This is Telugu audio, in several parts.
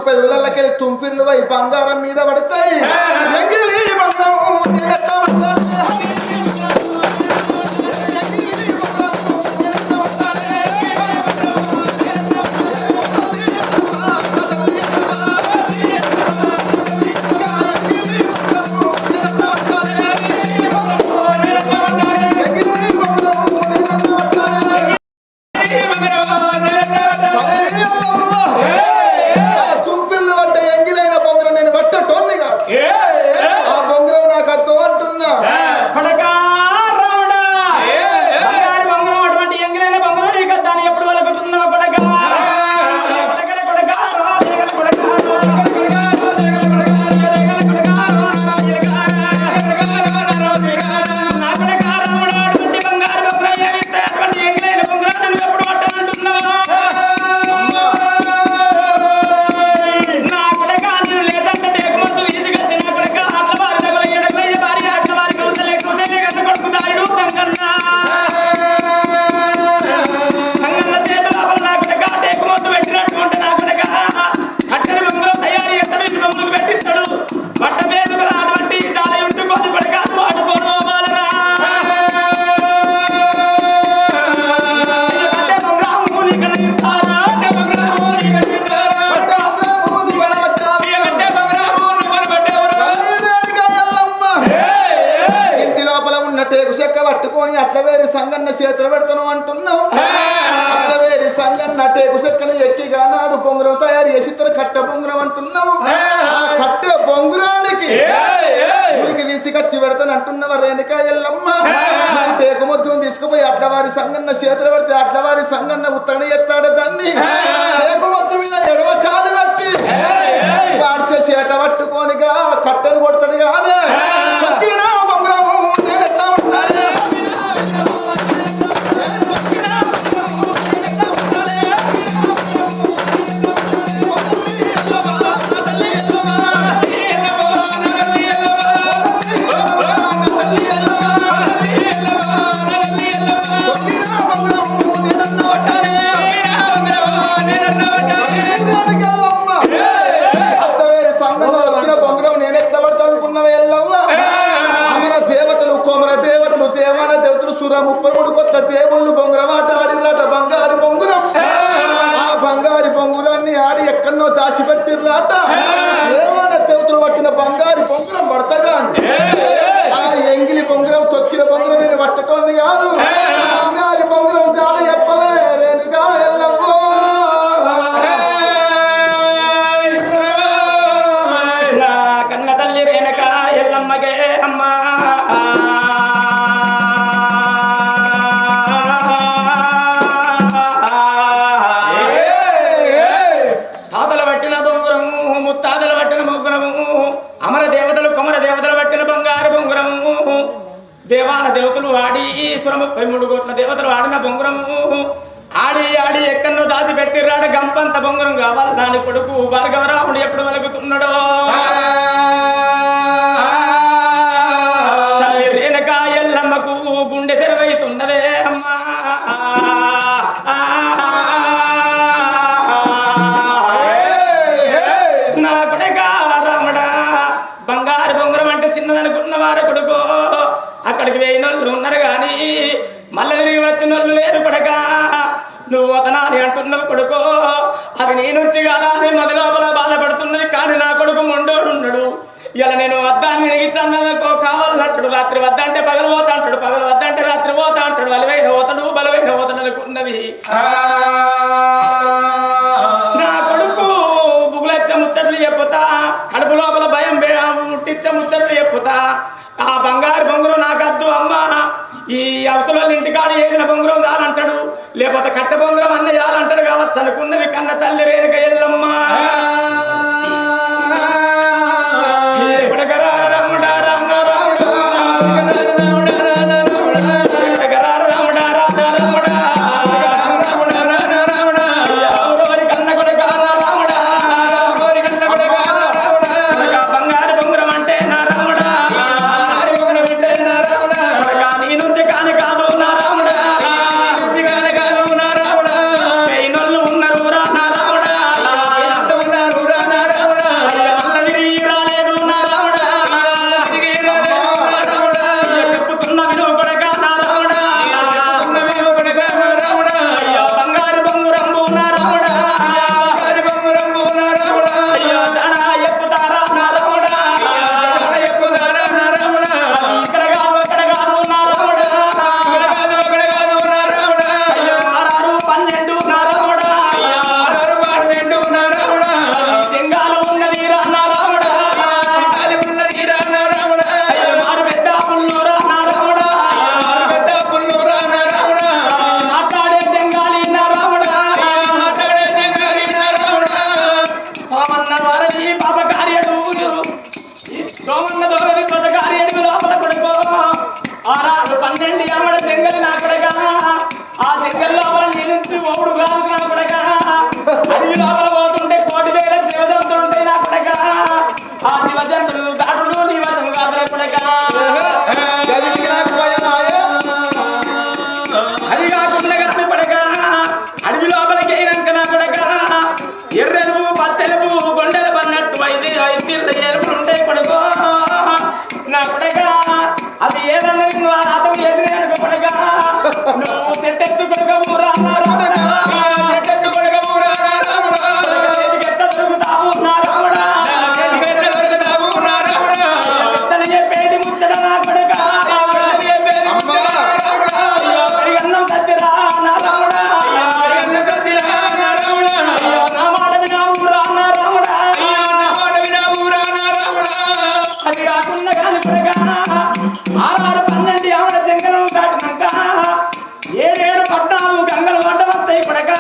పెదవులకెళ్ళి తుంపిర్లు వై బంగారం మీద పడతాయి అట్లవేరి సంగన్న చేతులు పెడతాను అంటున్నావు అట్లవేరి సంగన్న టేకు చెక్కను ఎక్కిగా నాడు బొంగురం తయారు చేసి కట్ట బొంగురం అంటున్నావు ఆ కట్టె బొంగురానికి ఊరికి తీసుకొచ్చి పెడతాను అంటున్నావు రేణుక ఎల్లమ్మ టేకు ముద్దును తీసుకుపోయి అట్లవారి సంగన్న చేతులు పెడితే అట్లవారి సంగన్న ఉత్తగన ఎత్తాడు దాన్ని టేకు ముద్దు మీద ఎడవ కాడు పెట్టి వాడిసే చేత పట్టుకోనిగా కట్టెను కొడతాడు కాదే బొంగురము నేను ఎట్లా ఉంటాను దేవుళ్ళు బొంగురమాట ఆడిరాట బంగారు బొంగురం ఆ బంగారు బొంగురాన్ని ఆడి ఎక్కడో దాచిపెట్టిర్రాట ఏమైనా దేవతలు పట్టిన బంగారు బొంగురం పడతగా ఆ ఎంగిలి బొంగురం తొక్కిన బొంగురం నేను పట్టుకోండి కాదు బంగారు బొంగురం జాడ చెప్పవే రేణుగా ఎల్లమ్మో కన్న తల్లి రేణుక ఎల్లమ్మకే అమ్మా దేవాల దేవతలు ఆడి 33 కోట్ల దేవతలు ఆడిన బొంగురము ఆడి ఆడి ఎక్కడో దాచిపెట్టిర్రాడ గంపంత బొంగురం కావాలి దాని కొడుకు భార్గవరాముడు ఎప్పుడు వెలుగుతున్నాడో తల్లి రేణుక ఎల్లమ్మకు గుండె సెరవైతున్నదే అమ్మా నా కొడుక రాముడా బంగారు బొంగురం అంటే చిన్నదనుకున్న వారి కొడుకు అక్కడికి వేయినోళ్ళు ఉన్నారు కానీ మళ్ళీ తిరిగి వచ్చిన వాళ్ళు లేరు కొడక నువ్వు అతనాని అంటున్నావు కొడుకో అది నీ నుంచి కాదా అని మది లోపల బాధపడుతున్నది కానీ నా కొడుకు మొండోడు ఉన్నాడు ఇలా నేను వద్దాన్ని ఇట్లా కావాలంటాడు రాత్రి వద్ద అంటే పగలు పోతా అంటాడు పగలు వద్ద అంటే రాత్రి పోతా అంటాడు బలమైన పోతాడు బలమైన పోతాడు అనుకున్నది నా కొడుకు బుగులెచ్చ ముచ్చట్లు చెప్పుతా కడుపు లోపల భయం ముట్టిచ్చ ముచ్చట్లు చెప్పుతా ఆ బంగారు బొంగురం నాకద్దు అమ్మా ఈ అవసరం ఇంటికాడ వేసిన బొంగురం చాలంటాడు లేకపోతే కట్ట బొంగురం అన్న చాలంటాడు కావచ్చు అనుకున్నది కన్న తల్లి రేణుక ఎల్లమ్మ అవి ఏదన్నా నువ్వు అతను చేసిన కనుక కొడగా నువ్వు చెట్టెత్తు కొడుక ఊరా రాముడా చెట్టెత్తు కొడుక ఊరా రాముడా చేతికి ఎట్ట దొరుకుతావు నా రాముడా చేతికి ఎట్ట దొరుకుతావు నా రాముడా ఎత్తని చెప్పేటి ముచ్చట నా కొడుక పెరిగన్నం సత్యరా నా రాముడా పెరిగన్నం సత్యరా నా రాముడా నా మాట వినా ఊరా నా రాముడా నా మాట వినా ఊరా నా రాముడా అది కాకుండా కాని కొడుక 6-12 ఆవిడ జంగలం దాటినాక 7-7 14 గంగలు వడ్డ వస్తాయి కొడక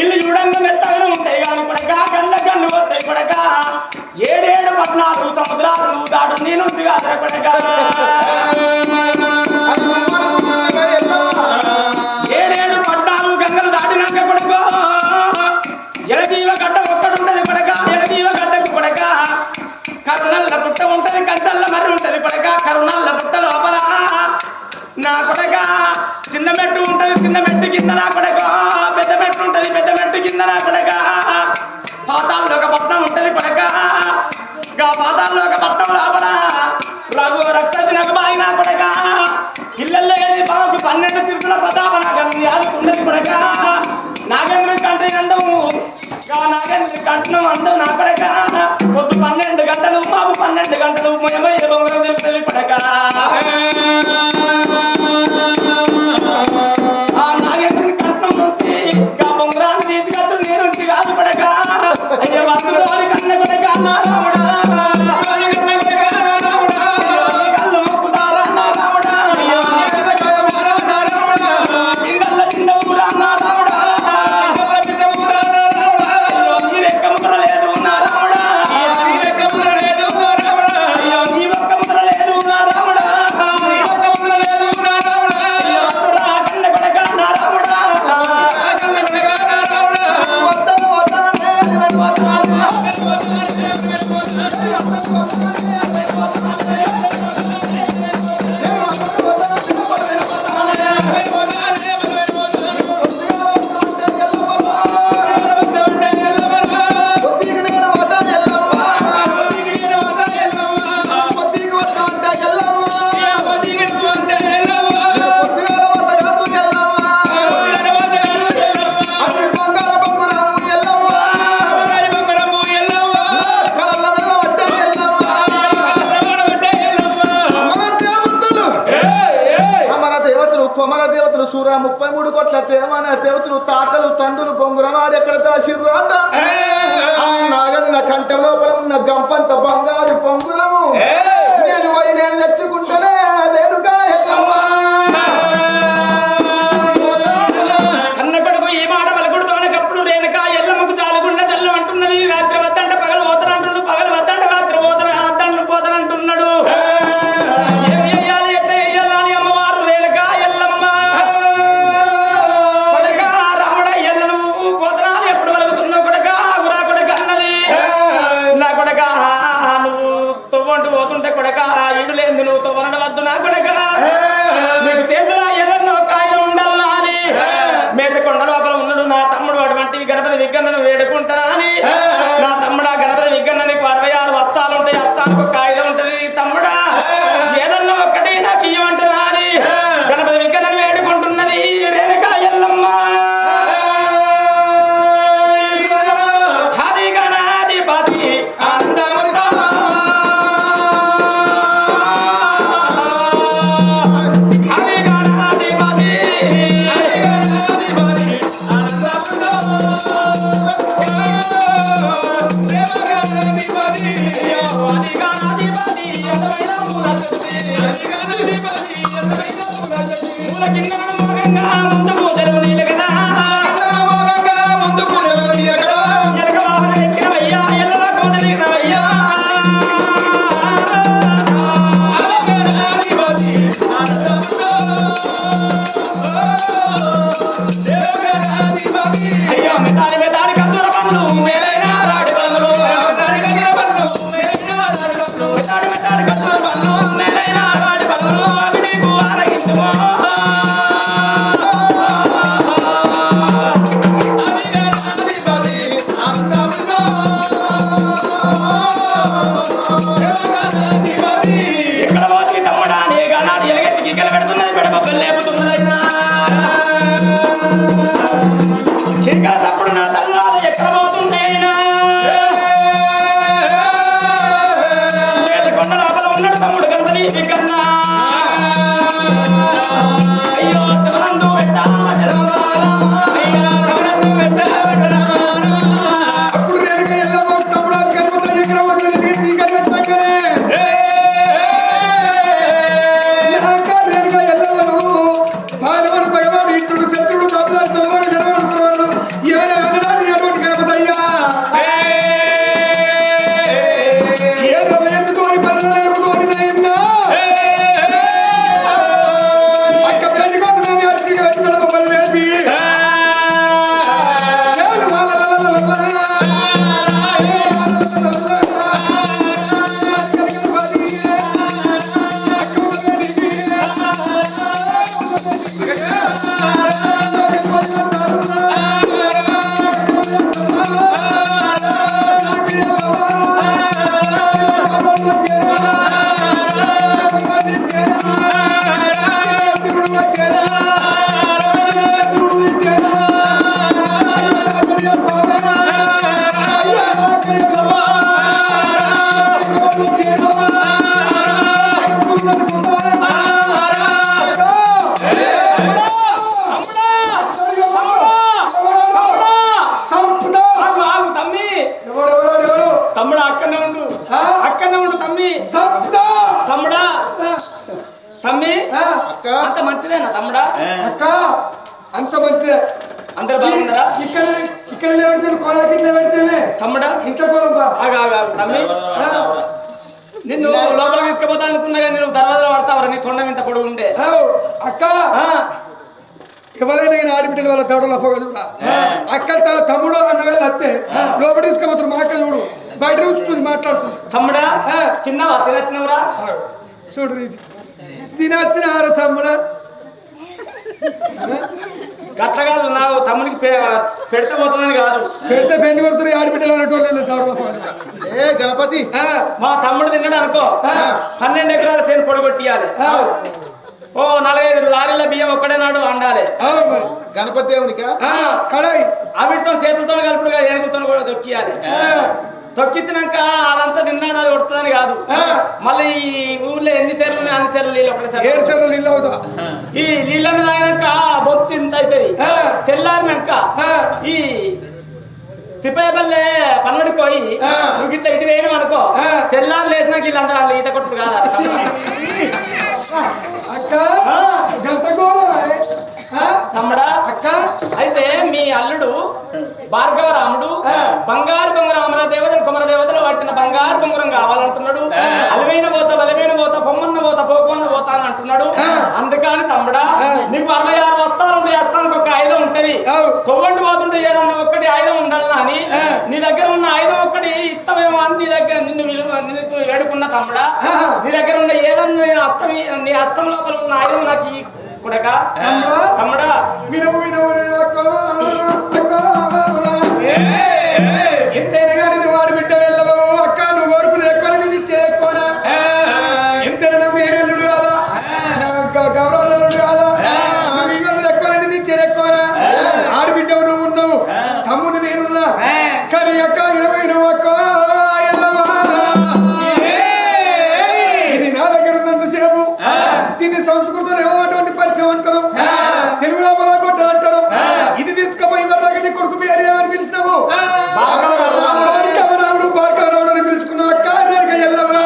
ఇల్లు చూడంగా మెత్తగా ఉంటాయి కానీ కొడక గండ్లు వస్తాయి కొడక 7-7 14 సముద్రాలు నువ్వు దాటు నీ నుంచి కాదురా కొడక 7-7 14 గంగలు దాటినాక కొడక జలజీవ గడ్డ ఒక్కడుంటది కొడక జలజీవ గడ్డకు కొడక కరుణల్ల పుట్ట ఉంటది కంచల్ల మర్రి ఉంటది కొడక కరుణల్ల పుట్ట లోపల నా కొడక చిన్న మెట్టు ఉంటది చిన్న మెట్టు కింద నా కొడక పెద్ద మెట్టు ఉంటది పెద్ద మెట్టు కింద నా కొడక పాతాల్లో ఒక పట్నం ఉంటది కొడక పాతాల్లో ఒక పట్నం లోపల రఘు రక్షసినకు బాయి నా కొడక ఇళ్ళల్లో వెళ్ళి బాబుకు 12 తిరుసుల ప్రతాప నాగంది ఆదుకున్నది కొడక నాగేంద్రుడి కంటే అందము నాగేంద్రుడి కంటను అందం నా కొడక పొద్దు 12 గంటలు బాబు 12 గంటలు మొయమయ్య బొంగరం తెలుస్తుంది కొడక ఆ నాగేంద్రుడి కంటం నుంచి బొంగరాన్ని తీసుకొచ్చు నేను కాదు కొడక అయ్యే వస్తువులు కన్న కొడక నా రాముడా కొమర దేవతలు సూర 33 కోట్ల దేవన దేవతలు తాతలు తండ్రులు బొంగురమాడు ఎక్కడ దాసిర్రాట నాగన్న కంఠ లోపల ఉన్న గంపంత బంగారు బొంగురము నేను పోయి నేను తెచ్చుకుంటేనే అదేనుగా అన్న కొడుకు ఈ మాట పలకూడదోనకప్పుడు రేణుకా ఎల్లమ్మకు చాలుకుండా చల్లు అంటున్నది రాత్రి వద్దంటే పగలు పోతానంటున్నాడు పగలు వద్దంటే రాత్రి వద్దంటే పోతానంటున్నాడు పోతుంటే కొడక ఇడు లేదు నువ్వు తోవనవద్దు నా కొడక నీకు చేతుల ఎదన్నో కాయిద ఉండాలా అని మేతకొండ లోపల ఉన్నాడు నా తమ్ముడు అటువంటి గణపతి విగ్గన్నను వేడుకుంటానా అని నా తమ్ముడా గణపతి విగ్గన్న నీకు 66 వస్తాలు ఉంటాయి వస్తానికి ఒక కాయిద ఉంటది తమ్ముడా ఏదన్నా ఒక్కటి నాకు ఇవ్వమంటారా అని గణపతి విగ్గన్నను వేడుకుంటున్నది రేణుకా ఎల్లమ్మ హరి గణాధిపతి అందముతో అయ్యో మెతాడి మెతాడి కత్తుల పనులు మేలైన రాడి పనులు తమ్మి తమ్ముడా తమ్మి అంత మంచిదేనా తమ్ముడా అక్క అంత మంచిదే అందరు బాగున్నారా ఇక్కడ ఇక్కడ పెడితే కొల కింద పెడితేనే తమ్ముడా ఇంట్లో కొలం తమ్మి నిన్ను లోపల తీసుకుపోతా అనుకున్నా కానీ నువ్వు దర్వాజలో పడతావు నీ తొండం ఇంత పొడుగు ఉండే అక్క ఎవరైనా నేను ఆడిబిడ్డల వాళ్ళ దవడలో పోగ చూడ అక్క తమ్ముడు అన్నగారు వస్తే లోపల తీసుకుపోతారు మా అక్క చూడు బయట ఉంచుతుంది మాట్లాడుతుంది తమ్ముడా తిన్నావా తినచ్చినవరా చూడు తినొచ్చిన ఆరా తమ్ముడా గట్ల కాదు నాకు తమ్ముడికి పెడితే పోతుందని కాదు పెడితే పెళ్లి కొడుతారు ఆడిబిడ్డలు అన్నట్టు దవడలో పోగ ఏ గణపతి మా తమ్ముడు తిన్నాడు అనుకో 12 ఎకరాల సేను పొడగొట్టియాలి ఓ 4-5 లారీల బియ్యం ఒక్కడే నాడు వండాలి గణపతి దేవునికా కడాయి అవిటితో చేతులతో కలుపుడుగా ఏనుగుతో కూడా తొక్కియాలి తొక్కించినాక అదంతా తిన్నాను అది కొడుతుందని కాదు మళ్ళీ ఈ ఊర్లో ఎన్ని సేర్లు ఉన్నాయి అన్ని సేర్లు నీళ్ళు ఒకటేసారి 7 సార్లు నీళ్ళు అవుతా ఈ నీళ్ళని తాగినాక బొత్తు ఇంత అవుతుంది తెల్లారినాక ఈ తిప్పేపల్లె పన్నడికి పోయి నువ్వు ఇట్లా ఇటు వేయడం అనుకో తెల్లారు లేచినాక వీళ్ళందరూ వాళ్ళు ఈత కొట్టుడు కాదా తమ్ముడా అక్క అయితే మీ అల్లుడు భార్గవ రాముడు బంగారు బొంగరం అమర దేవతలు కుమర దేవతలు పట్టిన బంగారు బొంగరం కావాలంటున్నాడు అలమైన పోతా బలమైన పోతా బొమ్మన్న పోతా పోకున్న పోతా అని అంటున్నాడు అందుకని తమ్ముడా నీకు 66 వస్తాలు చేస్తానికి ఒక ఆయుధం ఉంటది తొవ్వండి పోతుంటే ఏదన్నా ఒక్కటి ఆయుధం ఉండాలని అని నీ దగ్గర ఉన్న ఆయుధం ఒక్కటి ఇష్టమేమో అని నీ దగ్గర నిన్ను ఏడుకున్న తమ్ముడా నీ దగ్గర ఉన్న ఏదన్నా నీ అస్తం లోపల ఉన్న ఆయుధం నాకు కూడా తమ్ముడా ఎంతైనా కానీ వాడు బిడ్డ వెళ్ళవు అక్క నువ్వు ఓడుకుని ఎక్కువ చేయకపోనా ఎంతైనా నువ్వు ఏడల్లుడు కాదా గౌరవల్లుడు కాదా నువ్వు ఎక్కువ ఎక్కువనా ఆడబిడ్డవు నువ్వు ఉన్నావు తమ్ముడు నేనున్నా కానీ అక్క నువ్వు అక్క ఇది నా దగ్గర ఉన్నంతసేపు దీన్ని సంస్కృతంలో ఏమోటువంటి పరిచయం అంటారు తెలుగులో బలగొట్ట అంటారు ఇది తీసుకుపోయిన తర్వాత నీ కొడుకు పేరు అని పిలిచినావు భార్గవరావుడు భార్గవరావుడు అని పిలుచుకున్నావు కార్యానికి ఎల్లవా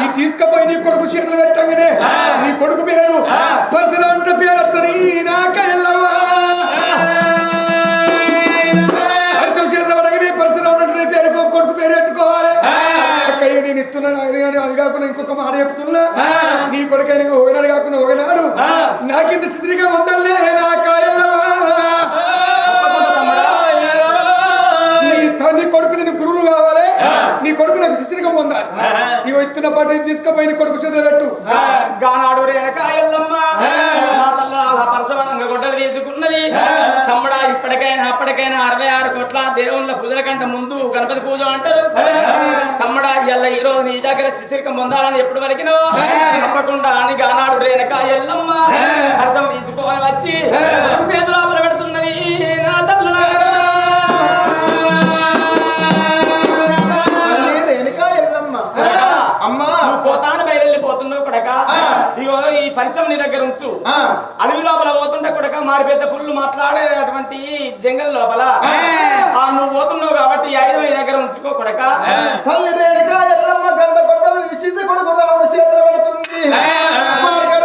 ఈ తీసుకుపోయి నీ కొడుకు చేతులు పెట్టగానే నీ కొడుకు పేరు పరశురాము పేరు వస్తుంది నాక ఎల్లవా పరిశ్రమ చేతులు పడగానే పరశురాము పేరు కొడుకు పేరు పెట్టుకోవాలి అక్కయ్య నేను ఇస్తున్నాను అది కానీ అది కాకుండా ఇంకొక మాట చెప్తున్నా నీ కొడుకైనా ఒకనాడు కాకుండా ఒకనాడు నాకింత స్థితిగా ఉందలే నాక ఎల్లవా నీ కొడుకు నేను గురువులు కావాలి నీ కొడుకు నాకు శిష్యునిగా పొందాలి నీవు ఇస్తున్న పాటు తీసుకుపోయి నీ కొడుకు చదివేటట్టు గొడ్డలు తీసుకున్నది తమ్ముడా ఇప్పటికైనా అప్పటికైనా 66 కోట్ల దేవుళ్ళ పూజల కంటే ముందు గణపతి పూజ అంటారు తమ్ముడా ఇలా ఈ రోజు నీ దగ్గర శిశిరికం పొందాలని ఎప్పుడు వలికినో తప్పకుండా అని గానాడు రేణక ఎల్లమ్మ హర్షం తీసుకోవాలి వచ్చి చేతులు ఆపలు పెడుతున్నది నా తమ్ముడా అమ్మా నువ్వు పోతాను బయలుపోతున్నావు కొడక ఇగో ఈ పరిశ్రమ నీ దగ్గర ఉంచు అడవి లోపల పోతుంటే కొడక మారిపోతే ఫుల్ మాట్లాడేటువంటి జంగల్ లోపల నువ్వు పోతున్నావు కాబట్టి ఈ ఆయుధం నీ దగ్గర ఉంచుకో కొడక తల్లి రేణుక ఎల్లమ్మ గంట గొడ్డలు తీసింది కొడుకు రాముడు చేతులు పడుతుంది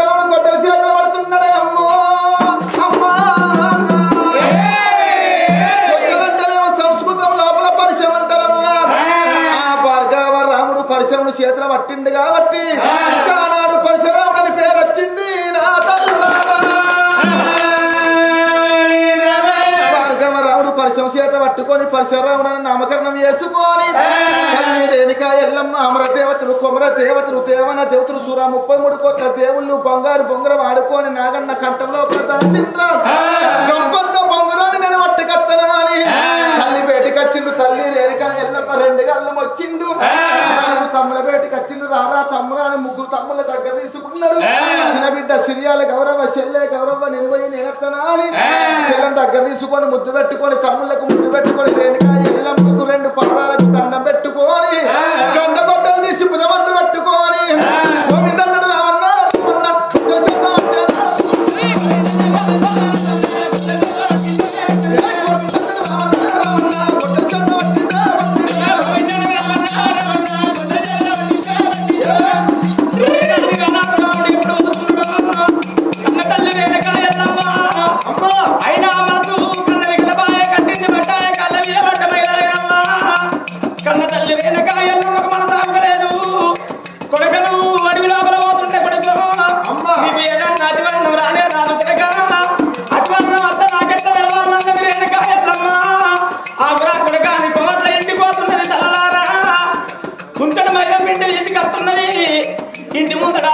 రాముడు గొడ్డలు చేతులు పడుతున్నాడే అమ్మో అమ్మా గొడ్డలంటేనేమో సంస్కృతం లోపల పరిచయం అంటారమ్మా ఆ భార్గవ రాముడు పరిచయం చేతులు పట్టిండు కాబట్టి కానాడు పరశురాముడు అని పేరు వచ్చింది నా తల్లులారా భార్గవరాముడు పరిశ్రమ చేత పట్టుకొని పరశురాముడు నామకరణం చేసుకొని తల్లి రేణుక ఎల్లమ్మ అమర దేవతలు కొమర దేవతలు దేవన దేవతలు సూర 33 కోట్ల దేవుళ్ళు బంగారు బొంగరం ఆడుకొని నాగన్న కంఠంలో ప్రదర్శింద్ర గంపంత బొంగరాన్ని నేను పట్టి కత్తనా అని తల్లి బయటకు వచ్చిండు తల్లి రేణుక ఎల్లమ్మ 2 గళ్ళు మొక్కిండు తమ్ముల బయటకు వచ్చిండు రారా తమ్ముడు అని 3 తమ్ముల దగ్గర తీసుకున్నారు చిన్న బిడ్డ సిరియాల గౌరవ చెల్లె గౌరవ నిలవయి నేనెత్తనా అని చెల్లెని దగ్గర తీసుకొని ముద్దు పెట్టుకొని తమ్ముళ్ళకు ముద్దు పెట్టుకొని రేణుక ఎల్లమ్మకు 2 పాదాలకు దండం పెట్టుకొని గండ గొడ్డలు తీసి భుజమందు పెట్టుకొని గోవిందన్నడు రామన్న తల్లి రేణుక ఎల్లమ్మకు మనసు ఆగలేదు కొడుకను అడవి లోపల పోతుంటే కొడుకు నీకు ఏదన్నా అతివరణం రానే రాదు కొడుక అతివరణం అంతా నాకెట్ట తెలవాలన్నది రేణుక ఎల్లమ్మ ఆగురా కొడుక నీ కోట్ల ఇంటికి పోతున్నది తల్లారా కుంచడు మైదం పిండి ఇంటికి వస్తున్నది ఇంటి ముందడ